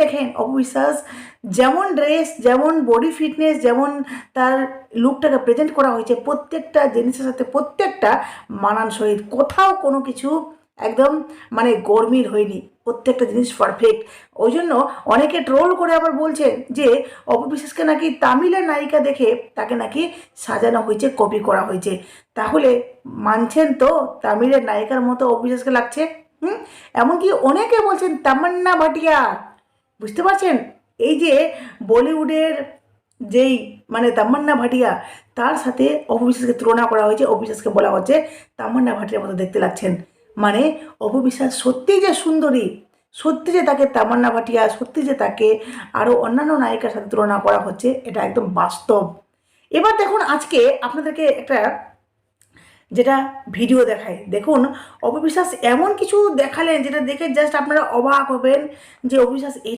দেখেন অপবিশ্বাস যেমন ড্রেস, যেমন বডি ফিটনেস, যেমন তার লুকটাকে প্রেজেন্ট করা হয়েছে, প্রত্যেকটা জিনিসের সাথে প্রত্যেকটা মানানসই, কোথাও কোনো কিছু একদম মানে গরমিল হয়নি, প্রত্যেকটা জিনিস পারফেক্ট। ওই জন্য অনেকে ট্রোল করে আবার বলছে যে অপবিশ্বাসকে নাকি তামিলের নায়িকা দেখে তাকে নাকি সাজানো হয়েছে, কপি করা হয়েছে। তাহলে মানছেন তো তামিলের নায়িকার মতো অপবিশ্বাসকে লাগছে? হুম। এমনকি অনেকে বলছেন তামান্না ভাটিয়া, বুঝতে পারছেন? এই যে বলিউডের যেই মানে তামান্না ভাটিয়া, তার সাথে অপবিশ্বাসকে তুলনা করা হয়েছে, অপবিশ্বাসকে বলা হচ্ছে তামান্না ভাটিয়ার মতো দেখতে লাগছেন। মানে অপবিশ্বাস সত্যিই যে সুন্দরী, সত্যি যে তাকে তামান্না ভাটিয়া, সত্যি যে তাকে আরও অন্যান্য নায়িকার সাথে তুলনা করা হচ্ছে, এটা একদম বাস্তব। এবার দেখুন আজকে আপনাদেরকে একটা যেটা ভিডিও দেখায়, দেখুন অপবিশ্বাস এমন কিছু দেখালেন যেটা দেখে জাস্ট আপনারা অবাক হবেন যে অপবিশ্বাস